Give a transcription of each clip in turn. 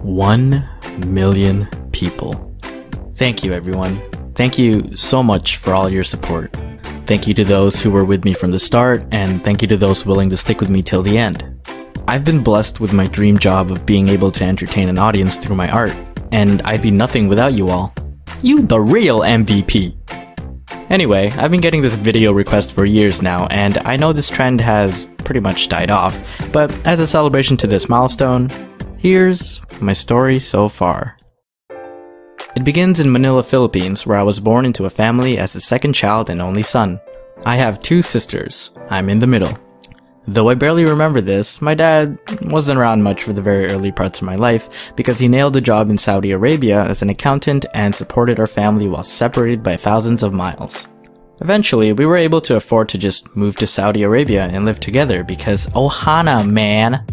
1 million people. Thank you, everyone. Thank you so much for all your support. Thank you to those who were with me from the start, and thank you to those willing to stick with me till the end. I've been blessed with my dream job of being able to entertain an audience through my art, and I'd be nothing without you all. You the real MVP! Anyway, I've been getting this video request for years now, and I know this trend has pretty much died off, but as a celebration to this milestone, here's my story so far. It begins in Manila, Philippines, where I was born into a family as the second child and only son. I have 2 sisters. I'm in the middle. Though I barely remember this, my dad wasn't around much for the very early parts of my life because he nailed a job in Saudi Arabia as an accountant and supported our family while separated by thousands of miles. Eventually, we were able to afford to just move to Saudi Arabia and live together because Ohana, man!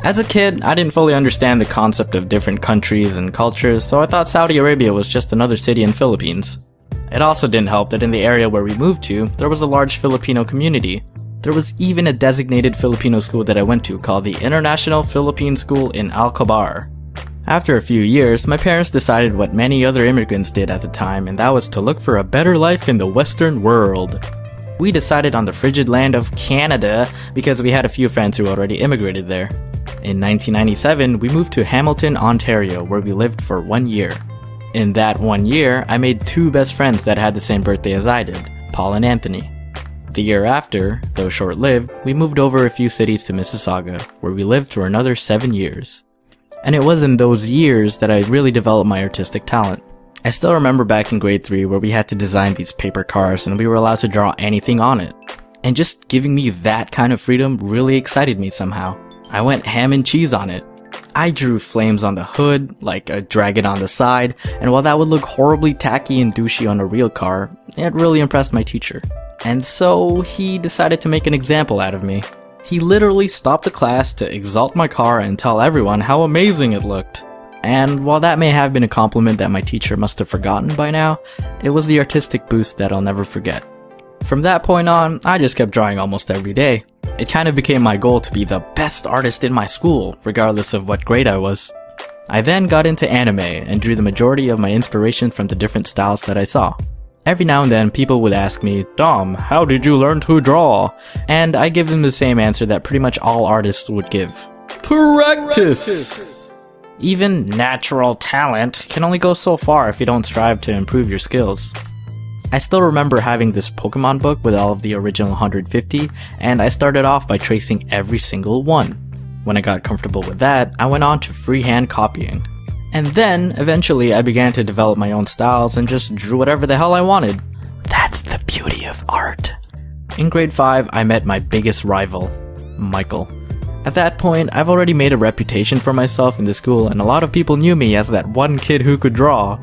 As a kid, I didn't fully understand the concept of different countries and cultures, so I thought Saudi Arabia was just another city in Philippines. It also didn't help that in the area where we moved to, there was a large Filipino community. There was even a designated Filipino school that I went to called the International Philippine School in Alcobar. After a few years, my parents decided what many other immigrants did at the time, and that was to look for a better life in the Western world. We decided on the frigid land of Canada because we had a few friends who already immigrated there. In 1997, we moved to Hamilton, Ontario, where we lived for 1 year. In that 1 year, I made 2 best friends that had the same birthday as I did, Paul and Anthony. The year after, though short-lived, we moved over a few cities to Mississauga, where we lived for another 7 years. And it was in those years that I really developed my artistic talent. I still remember back in grade 3 where we had to design these paper cars and we were allowed to draw anything on it. And just giving me that kind of freedom really excited me somehow. I went ham and cheese on it. I drew flames on the hood, like a dragon on the side, and while that would look horribly tacky and douchey on a real car, it really impressed my teacher. And so he decided to make an example out of me. He literally stopped the class to exalt my car and tell everyone how amazing it looked. And while that may have been a compliment that my teacher must have forgotten by now, it was the artistic boost that I'll never forget. From that point on, I just kept drawing almost every day. It kind of became my goal to be the best artist in my school, regardless of what grade I was. I then got into anime and drew the majority of my inspiration from the different styles that I saw. Every now and then, people would ask me, "Dom, how did you learn to draw?" And I give them the same answer that pretty much all artists would give. Practice! Even natural talent can only go so far if you don't strive to improve your skills. I still remember having this Pokemon book with all of the original 150, and I started off by tracing every single one. When I got comfortable with that, I went on to freehand copying. And then, eventually, I began to develop my own styles and just drew whatever the hell I wanted. That's the beauty of art. In grade 5, I met my biggest rival, Michael. At that point, I've already made a reputation for myself in the school, and a lot of people knew me as that one kid who could draw.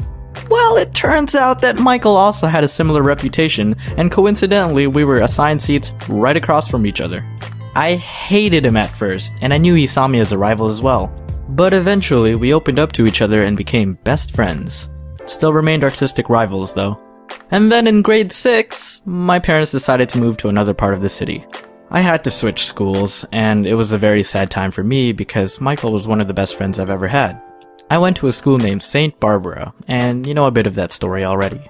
Well, it turns out that Michael also had a similar reputation, and coincidentally, we were assigned seats right across from each other. I hated him at first, and I knew he saw me as a rival as well. But eventually, we opened up to each other and became best friends. Still remained artistic rivals, though. And then in grade 6, my parents decided to move to another part of the city. I had to switch schools, and it was a very sad time for me because Michael was one of the best friends I've ever had. I went to a school named St. Barbara, and you know a bit of that story already.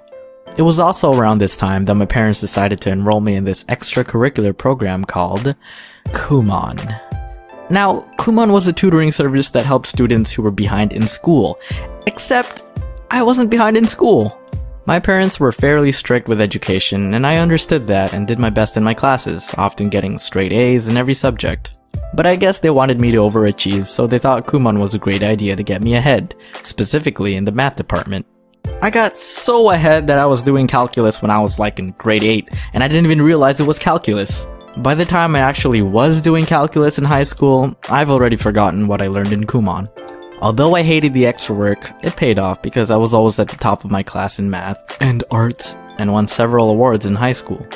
It was also around this time that my parents decided to enroll me in this extracurricular program called Kumon. Now, Kumon was a tutoring service that helped students who were behind in school, except I wasn't behind in school. My parents were fairly strict with education, and I understood that and did my best in my classes, often getting straight A's in every subject. But I guess they wanted me to overachieve, so they thought Kumon was a great idea to get me ahead, specifically in the math department. I got so ahead that I was doing calculus when I was like in grade 8, and I didn't even realize it was calculus. By the time I actually was doing calculus in high school, I've already forgotten what I learned in Kumon. Although I hated the extra work, it paid off because I was always at the top of my class in math and arts and won several awards in high school.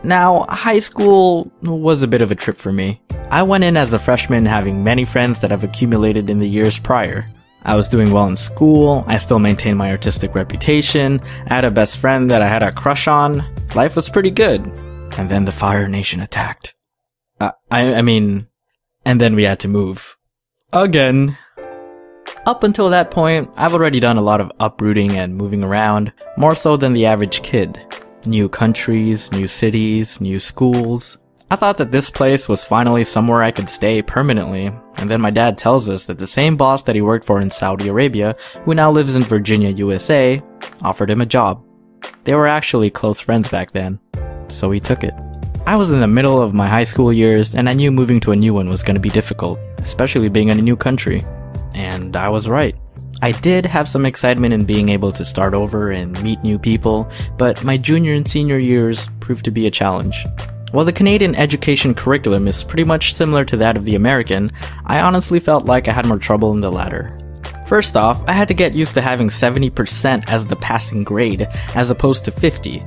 Now, high school was a bit of a trip for me. I went in as a freshman having many friends that I've accumulated in the years prior. I was doing well in school, I still maintained my artistic reputation, I had a best friend that I had a crush on, life was pretty good. And then the Fire Nation attacked. And then we had to move. Again. Up until that point, I've already done a lot of uprooting and moving around, more so than the average kid. New countries, new cities, new schools. I thought that this place was finally somewhere I could stay permanently, and then my dad tells us that the same boss that he worked for in Saudi Arabia, who now lives in Virginia, USA, offered him a job. They were actually close friends back then, so he took it. I was in the middle of my high school years, and I knew moving to a new one was going to be difficult, especially being in a new country. And I was right. I did have some excitement in being able to start over and meet new people, but my junior and senior years proved to be a challenge. While the Canadian education curriculum is pretty much similar to that of the American, I honestly felt like I had more trouble in the latter. First off, I had to get used to having 70% as the passing grade, as opposed to 50.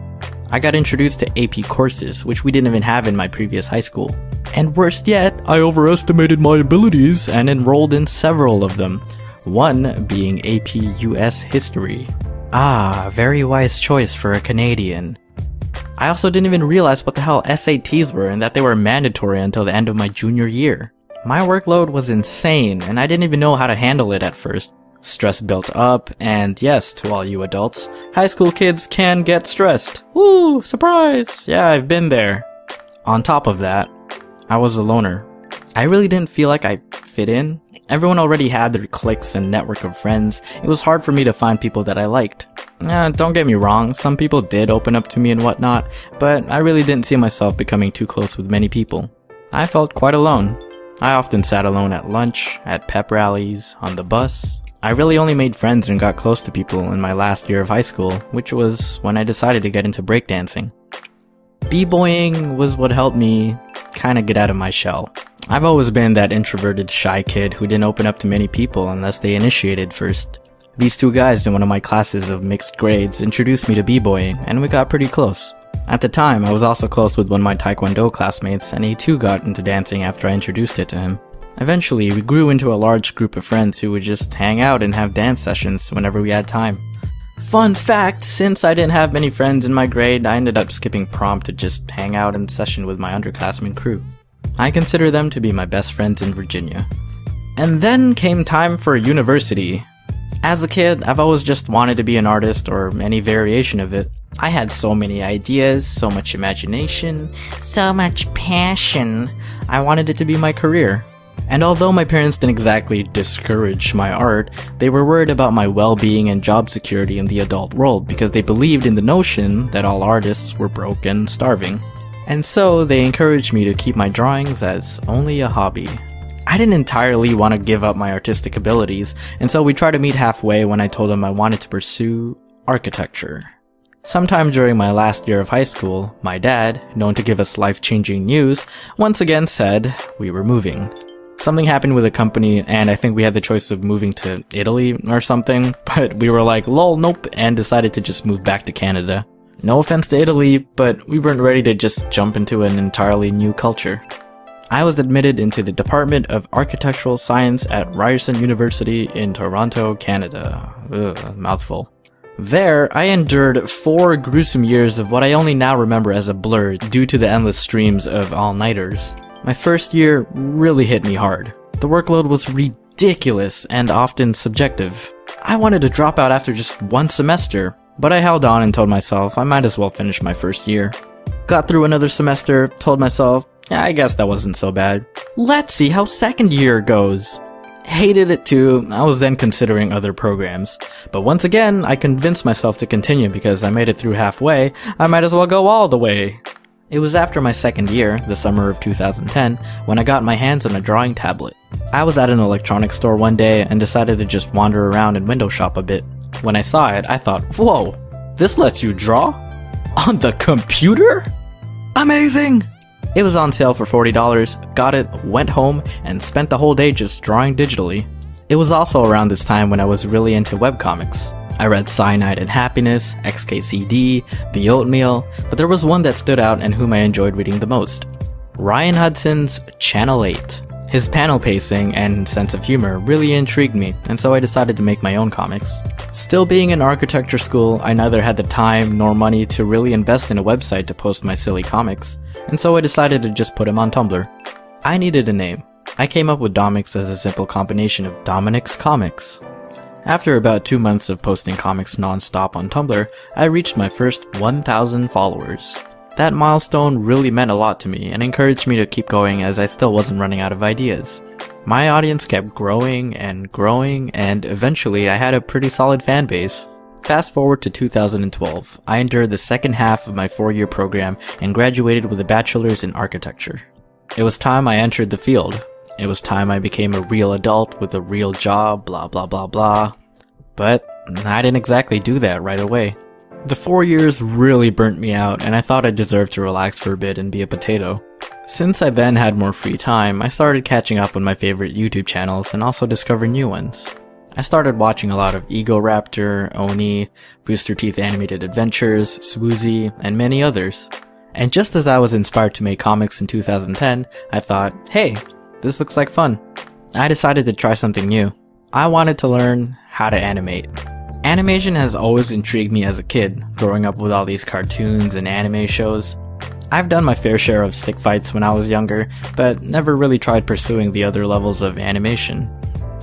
I got introduced to AP courses, which we didn't even have in my previous high school. And worst yet, I overestimated my abilities and enrolled in several of them, one being AP US History. Ah, very wise choice for a Canadian. I also didn't even realize what the hell SATs were and that they were mandatory until the end of my junior year. My workload was insane, and I didn't even know how to handle it at first. Stress built up, and yes, to all you adults, high school kids can get stressed. Woo, surprise! Yeah, I've been there. On top of that, I was a loner. I really didn't feel like I fit in. Everyone already had their cliques and network of friends. It was hard for me to find people that I liked. Don't get me wrong, some people did open up to me and whatnot, but I really didn't see myself becoming too close with many people. I felt quite alone. I often sat alone at lunch, at pep rallies, on the bus. I really only made friends and got close to people in my last year of high school, which was when I decided to get into breakdancing. B-boying was what helped me kinda get out of my shell. I've always been that introverted, shy kid who didn't open up to many people unless they initiated first. These two guys in one of my classes of mixed grades introduced me to b-boying, and we got pretty close. At the time, I was also close with one of my Taekwondo classmates, and he too got into dancing after I introduced it to him. Eventually, we grew into a large group of friends who would just hang out and have dance sessions whenever we had time. Fun fact, since I didn't have many friends in my grade, I ended up skipping prom to just hang out in session with my underclassmen crew. I consider them to be my best friends in Virginia. And then came time for university. As a kid, I've always just wanted to be an artist or any variation of it. I had so many ideas, so much imagination, so much passion. I wanted it to be my career. And although my parents didn't exactly discourage my art, they were worried about my well-being and job security in the adult world because they believed in the notion that all artists were broke and starving. And so they encouraged me to keep my drawings as only a hobby. I didn't entirely want to give up my artistic abilities, and so we tried to meet halfway when I told them I wanted to pursue architecture. Sometime during my last year of high school, my dad, known to give us life-changing news, once again said we were moving. Something happened with the company, and I think we had the choice of moving to Italy or something, but we were like, lol, nope, and decided to just move back to Canada. No offense to Italy, but we weren't ready to just jump into an entirely new culture. I was admitted into the Department of Architectural Science at Ryerson University in Toronto, Canada. Ugh, mouthful. There, I endured 4 gruesome years of what I only now remember as a blur due to the endless streams of all-nighters. My first year really hit me hard. The workload was ridiculous and often subjective. I wanted to drop out after just 1 semester, but I held on and told myself I might as well finish my first year. Got through another semester, told myself, yeah, I guess that wasn't so bad. Let's see how second year goes. Hated it too. I was then considering other programs. But once again, I convinced myself to continue because I made it through halfway. I might as well go all the way. It was after my second year, the summer of 2010, when I got my hands on a drawing tablet. I was at an electronics store one day and decided to just wander around and window shop a bit. When I saw it, I thought, whoa, this lets you draw? On the computer? Amazing! It was on sale for $40, got it, went home, and spent the whole day just drawing digitally. It was also around this time when I was really into webcomics. I read Cyanide and Happiness, XKCD, The Oatmeal, but there was one that stood out and whom I enjoyed reading the most. Ryan Hudson's Channel 8. His panel pacing and sense of humor really intrigued me, and so I decided to make my own comics. Still being in architecture school, I neither had the time nor money to really invest in a website to post my silly comics, and so I decided to just put them on Tumblr. I needed a name. I came up with Domix as a simple combination of Dominic's Comics. After about 2 months of posting comics non-stop on Tumblr, I reached my first 1,000 followers. That milestone really meant a lot to me and encouraged me to keep going as I still wasn't running out of ideas. My audience kept growing, and eventually I had a pretty solid fan base. Fast forward to 2012, I endured the second half of my 4-year program and graduated with a bachelor's in architecture. It was time I entered the field. It was time I became a real adult with a real job, blah blah blah blah. But I didn't exactly do that right away. The 4 years really burnt me out, and I thought I deserved to relax for a bit and be a potato. Since I then had more free time, I started catching up on my favorite YouTube channels and also discovering new ones. I started watching a lot of Egoraptor, Oni, Booster Teeth Animated Adventures, Swoozie, and many others. And just as I was inspired to make comics in 2010, I thought, hey, this looks like fun. I decided to try something new. I wanted to learn how to animate. Animation has always intrigued me as a kid, growing up with all these cartoons and anime shows. I've done my fair share of stick fights when I was younger, but never really tried pursuing the other levels of animation.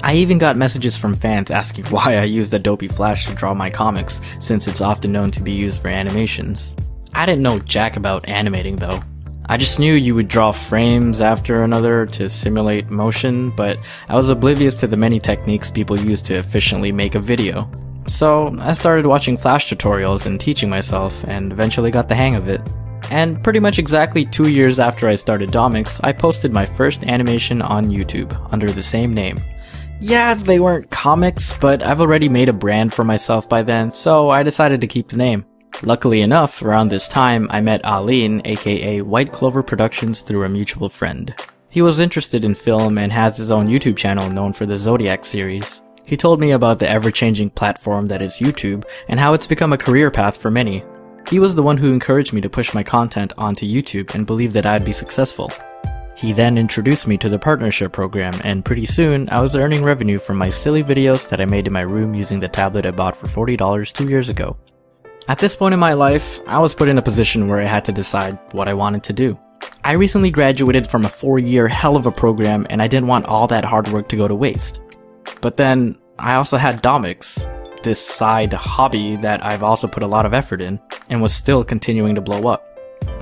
I even got messages from fans asking why I used Adobe Flash to draw my comics, since it's often known to be used for animations. I didn't know jack about animating though. I just knew you would draw frames after another to simulate motion, but I was oblivious to the many techniques people use to efficiently make a video. So I started watching Flash tutorials and teaching myself, and eventually got the hang of it. And pretty much exactly 2 years after I started Domics, I posted my first animation on YouTube under the same name. Yeah, they weren't comics, but I've already made a brand for myself by then, so I decided to keep the name. Luckily enough, around this time, I met Aline, aka White Clover Productions, through a mutual friend. He was interested in film and has his own YouTube channel known for the Zodiac series. He told me about the ever-changing platform that is YouTube and how it's become a career path for many. He was the one who encouraged me to push my content onto YouTube and believed that I'd be successful. He then introduced me to the partnership program, and pretty soon I was earning revenue from my silly videos that I made in my room using the tablet I bought for $40 2 years ago. At this point in my life, I was put in a position where I had to decide what I wanted to do. I recently graduated from a 4-year hell of a program, and I didn't want all that hard work to go to waste. But then, I also had Domics, this side hobby that I've also put a lot of effort in, and was still continuing to blow up.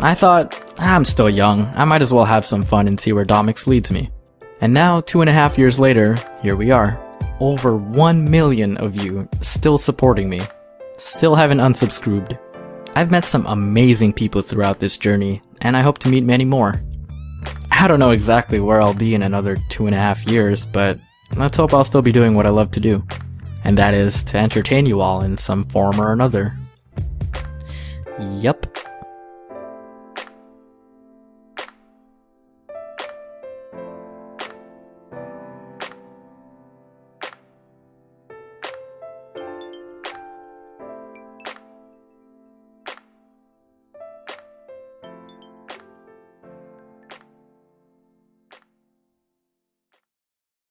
I thought, I'm still young, I might as well have some fun and see where Domics leads me. And now, 2.5 years later, here we are. Over 1 million of you still supporting me. Still haven't unsubscribed. I've met some amazing people throughout this journey, and I hope to meet many more. I don't know exactly where I'll be in another 2.5 years, but let's hope I'll still be doing what I love to do. And that is to entertain you all in some form or another. Yup.